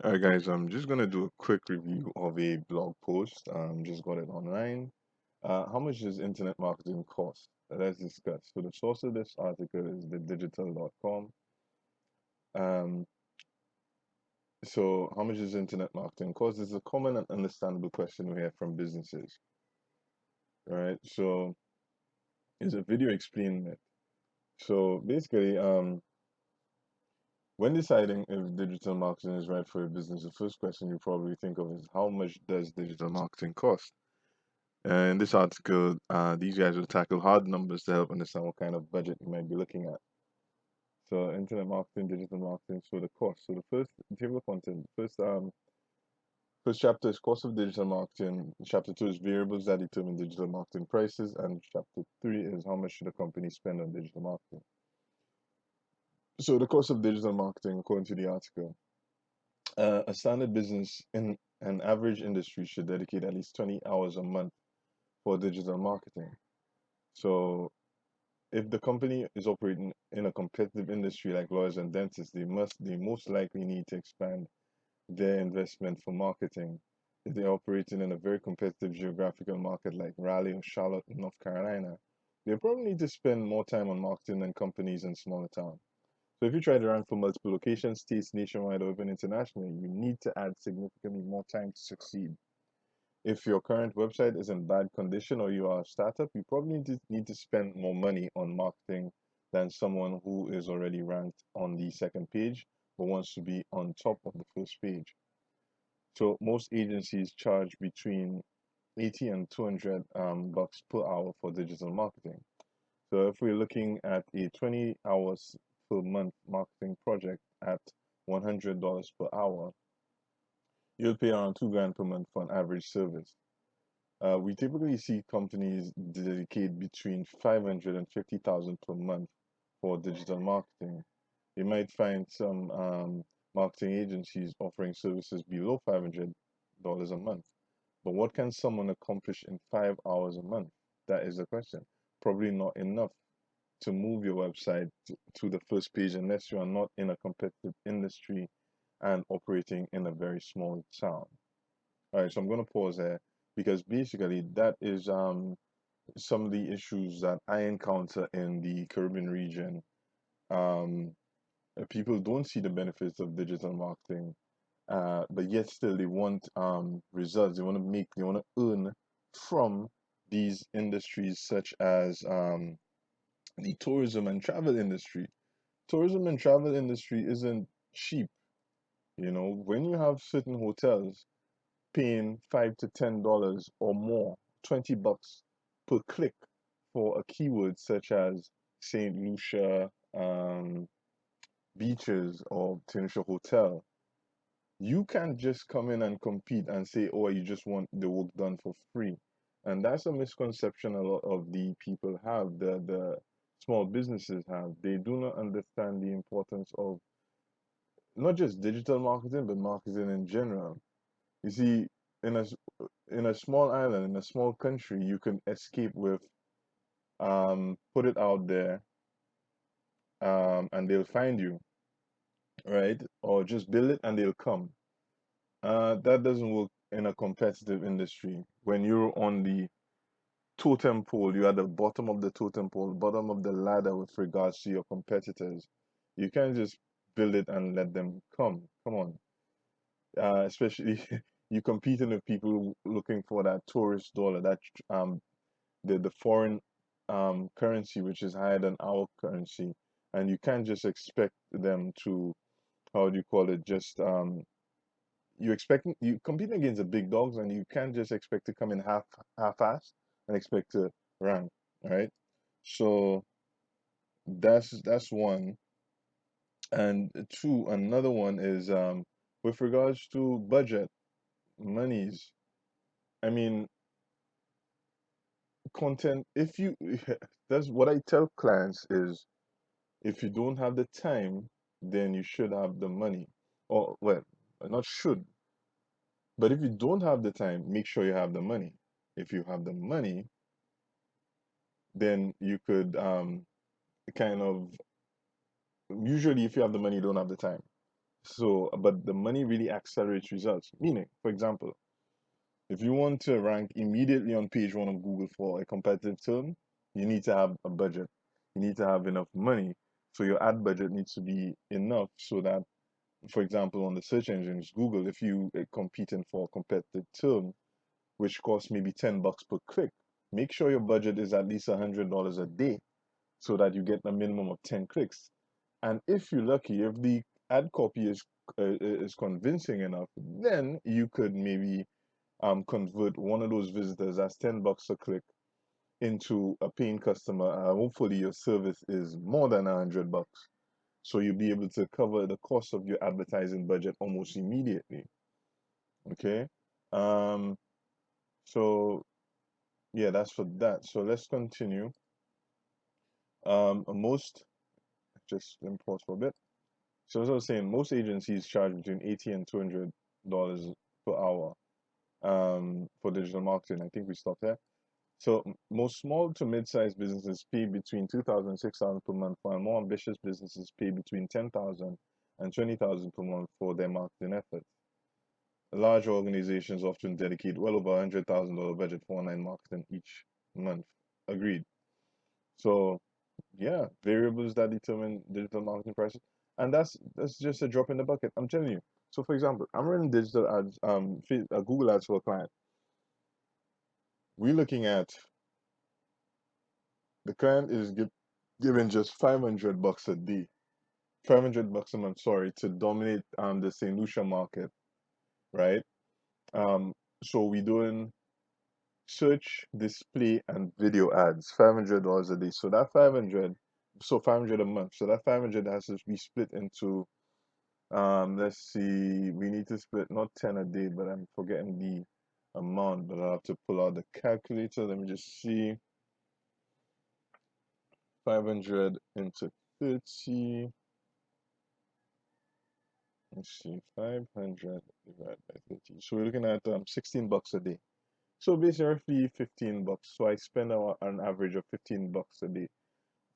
All right, guys, I'm just going to do a quick review of a blog post. Just got it online. How much does internet marketing cost? Let's discuss. So the source of this article is thedigital.com. Um, so how much does internet marketing cost? This is a common and understandable question we hear from businesses. All right. So there's a video explaining it. So basically, when deciding if digital marketing is right for a business, the first question you probably think of is how much does digital marketing cost? In this article, these guys will tackle hard numbers to help understand what kind of budget you might be looking at. So, internet marketing, digital marketing, so the cost. So, the first table of content, first chapter is cost of digital marketing. Chapter two is variables that determine digital marketing prices, and chapter three is how much should a company spend on digital marketing. So, the cost of digital marketing, according to the article, a standard business in an average industry should dedicate at least 20 hours a month for digital marketing. So if the company is operating in a competitive industry like lawyers and dentists, they most likely need to expand their investment for marketing. If they're operating in a very competitive geographical market like Raleigh or Charlotte, North Carolina, they probably need to spend more time on marketing than companies in smaller towns. So if you try to rank for multiple locations, states, nationwide, or even internationally, you need to add significantly more time to succeed. If your current website is in bad condition or you are a startup, you probably need to spend more money on marketing than someone who is already ranked on the second page but wants to be on top of the first page. So most agencies charge between 80 and 200 bucks per hour for digital marketing. So if we're looking at a 20 hours per month marketing project at $100 per hour, you'll pay around 2 grand per month for an average service. We typically see companies dedicate between 500 and 50,000 per month for digital marketing. You might find some marketing agencies offering services below $500 a month. But what can someone accomplish in 5 hours a month? That is the question. Probably not enough to move your website to the first page unless you are not in a competitive industry and operating in a very small town. All right, so I'm going to pause there because basically that is some of the issues that I encounter in the Caribbean region. Um, People don't see the benefits of digital marketing, but yet still they want results. They want to earn from these industries such as the tourism and travel industry. Tourism and travel industry isn't cheap. You know, when you have certain hotels paying $5 to $10 or more, 20 bucks per click for a keyword such as St. Lucia beaches or St. Hotel, you can't just come in and compete and say, oh, you just want the work done for free. And that's a misconception a lot of the people have, the small businesses have. They do not understand the importance of not just digital marketing, but marketing in general. You see, in a in a small island, in a small country, you can escape with put it out there, and they'll find you, right? Or just build it and they'll come. That doesn't work in a competitive industry. When you're on the totem pole, you're at the bottom of the totem pole, bottom of the ladder with regards to your competitors. You can't just build it and let them come. Come on. Especially you competing with people looking for that tourist dollar, that the foreign currency which is higher than our currency, and you can't just expect them to, how do you call it, just you compete against the big dogs, and you can't just expect to come in half-assed and expect to rank, right? So that's one. And two, another one is with regards to budget monies. I mean, content, if you that's what I tell clients is, if you don't have the time, then you should have the money. Or, well, not should, but if you don't have the time, make sure you have the money. If you have the money, then you could kind of, usually if you have the money, you don't have the time. So, but the money really accelerates results. Meaning, for example, if you want to rank immediately on page one of Google for a competitive term, you need to have a budget. You need to have enough money. So your ad budget needs to be enough so that, for example, on the search engines, Google, if you competing for a competitive term, which costs maybe $10 per click, make sure your budget is at least $100 a day so that you get a minimum of 10 clicks. And if you're lucky, if the ad copy is convincing enough, then you could maybe convert one of those visitors as $10 a click into a paying customer. Hopefully your service is more than $100. So you'll be able to cover the cost of your advertising budget almost immediately. Okay. Um, so yeah, that's for that. So let's continue. Most just let me pause for a bit. So as I was saying, most agencies charge between 80 and $200 per hour for digital marketing. I think we stopped there. So most small to mid-sized businesses pay between 2,000 and 6,000 per month, while more ambitious businesses pay between 10,000 and 20,000 per month for their marketing efforts. Large organizations often dedicate well over $100,000 budget for online marketing each month. Agreed. So yeah, variables that determine digital marketing prices, and that's just a drop in the bucket. I'm telling you. So for example, I'm running digital ads, Google ads for a client. We're looking at the client is given just $500 a day, $500 a month, sorry, to dominate the St. Lucia market, right? Um, so we're doing search, display, and video ads, $500 a day. So that 500, so 500 a month. So that 500 has to be split into let's see, we need to split not 10 a day, but I'm forgetting the amount, but I'll have to pull out the calculator. Let me just see. 500 into 30. Let's see, 500 divided by 30. So we're looking at $16 a day. So basically roughly $15. So I spend an average of $15 a day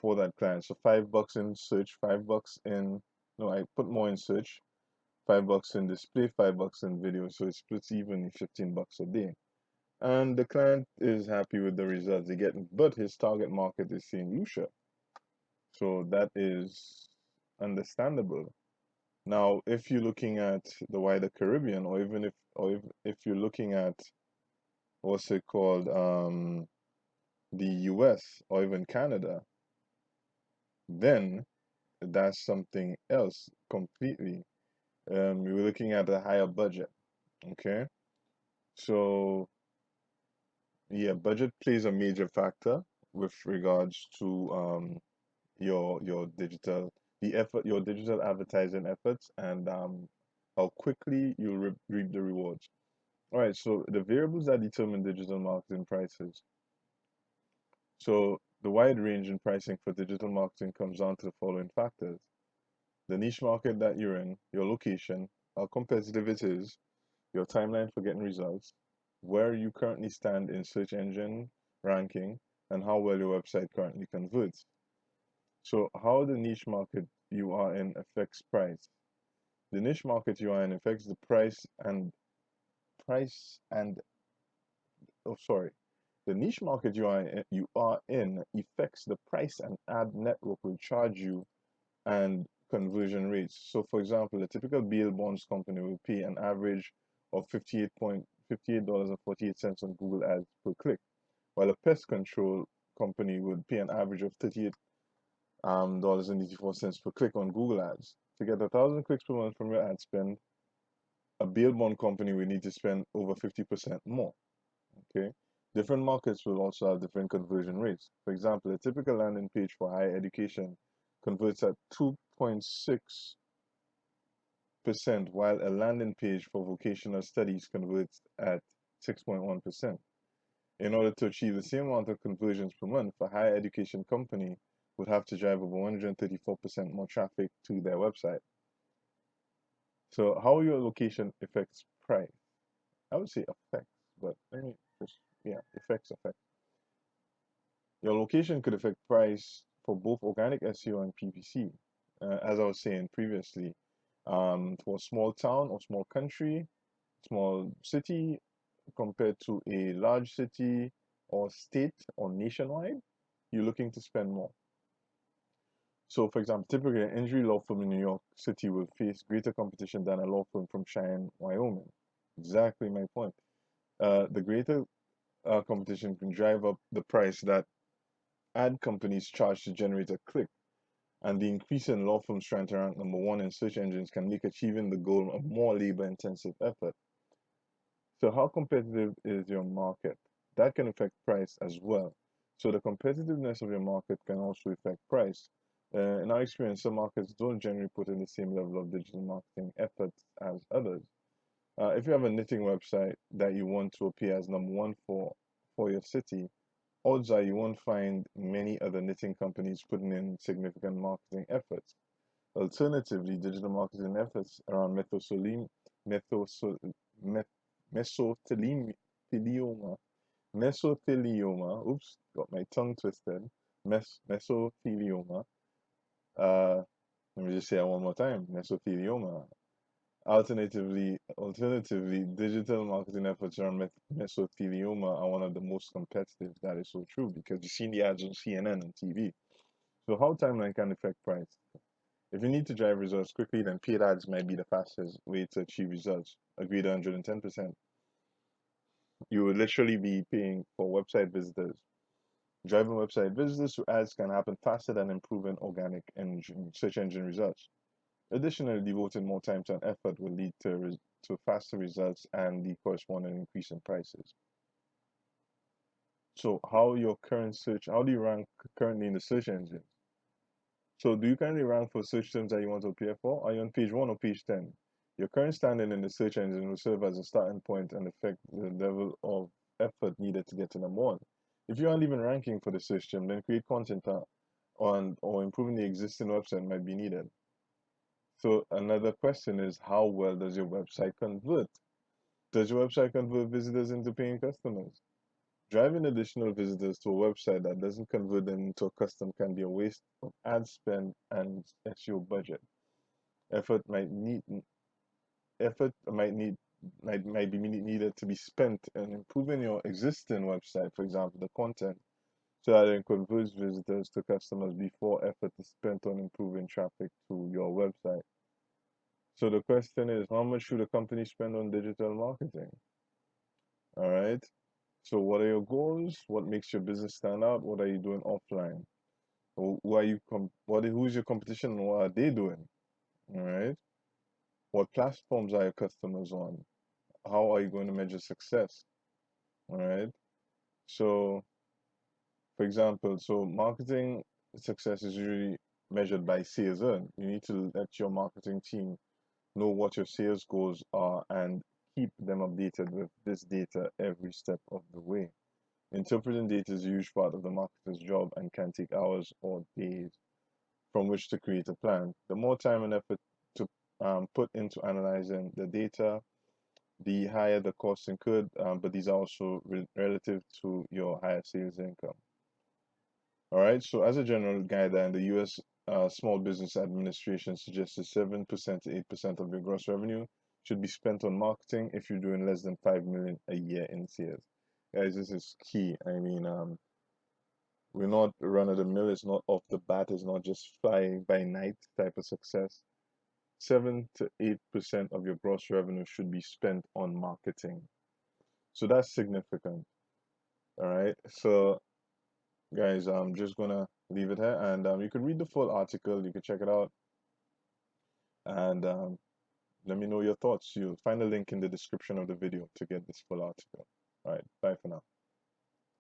for that client. So $5 in search, $5 in, no, I put more in search, $5 in display, $5 in video. So it splits evenly $15 a day. And the client is happy with the results they get, but his target market is St. Lucia. So that is understandable. Now, if you're looking at the wider Caribbean, or even if you're looking at what's it called, the US or even Canada, then that's something else completely. We're looking at a higher budget. Okay, so yeah, budget plays a major factor with regards to your digital the effort your digital advertising efforts and how quickly you reap the rewards. All right, so the variables that determine digital marketing prices. So the wide range in pricing for digital marketing comes down to the following factors: the niche market that you're in, your location, how competitive it is, your timeline for getting results, where you currently stand in search engine ranking, and how well your website currently converts. So how the niche market you are in affects price. The niche market you are in affects the price and oh sorry. The niche market you are in affects the price an ad network will charge you and conversion rates. So for example, a typical bail bonds company will pay an average of $58.48 on Google Ads per click, while a pest control company would pay an average of $38.84 per click on Google Ads. To get 1,000 clicks per month from your ad spend, a bail bond company will need to spend over 50% more. Okay. Different markets will also have different conversion rates. For example, a typical landing page for higher education converts at 2.6%, while a landing page for vocational studies converts at 6.1%. In order to achieve the same amount of conversions per month, a higher education company would have to drive over 134% more traffic to their website. So how your location affects price? I would say affects, but let me just, yeah, affects. Your location could affect price for both organic SEO and PPC. As I was saying previously, for a small town or small country, small city compared to a large city or state or nationwide, you're looking to spend more. So, for example, typically an injury law firm in New York City will face greater competition than a law firm from Cheyenne, Wyoming. Exactly my point. The greater competition can drive up the price that ad companies charge to generate a click, and the increase in law firms trying to rank number one in search engines can make achieving the goal a more labor-intensive effort. So how competitive is your market? That can affect price as well. So the competitiveness of your market can also affect price. In our experience, some markets don't generally put in the same level of digital marketing efforts as others. If you have a knitting website that you want to appear as number one for your city, odds are you won't find many other knitting companies putting in significant marketing efforts. Alternatively, digital marketing efforts around methoso- met- mesothelioma, oops, got my tongue twisted, mesothelioma, uh, let me just say it one more time, mesothelioma. Alternatively, digital marketing efforts around mesothelioma are one of the most competitive. That is so true because you've seen the ads on CNN and TV. So how timeline can affect price? If you need to drive results quickly, then paid ads might be the fastest way to achieve results. Agreed 110%. You will literally be paying for website visitors. Driving website visitors to ads can happen faster than improving organic search engine results. Additionally, devoting more time to an effort will lead to faster results and the corresponding increase in prices. So, how do you rank currently in the search engine? So, do you currently rank for search terms that you want to appear for? Are you on page 1 or page 10? Your current standing in the search engine will serve as a starting point and affect the level of effort needed to get to number one. If you aren't even ranking for the search term, then create content on or improving the existing website might be needed. So another question is, how well does your website convert? Does your website convert visitors into paying customers? Driving additional visitors to a website that doesn't convert them into a custom can be a waste of ad spend and SEO budget. Effort might need effort might be needed to be spent in improving your existing website, for example, the content, so that it converts visitors to customers before effort is spent on improving traffic to your website. So the question is, how much should a company spend on digital marketing? All right. So what are your goals? What makes your business stand out? What are you doing offline? Who are you who's your competition and what are they doing? All right. What platforms are your customers on? How are you going to measure success? All right. So for example, so marketing success is usually measured by sales earned. You need to let your marketing team know what your sales goals are and keep them updated with this data every step of the way. Interpreting data is a huge part of the marketer's job and can take hours or days from which to create a plan. The more time and effort to put into analyzing the data, the higher the costs incurred, but these are also relative to your higher sales income. All right, so as a general guideline, the US Small Business Administration suggests 7% to 8% of your gross revenue should be spent on marketing if you're doing less than 5 million a year in sales. Guys, this is key. I mean, we're not run of the mill, it's not off the bat, it's not just flying by night type of success. 7 to 8% of your gross revenue should be spent on marketing. So that's significant. All right. So guys, I'm just gonna leave it here, and you can read the full article. You can check it out, and let me know your thoughts. You'll find a link in the description of the video to get this full article. All right, bye for now.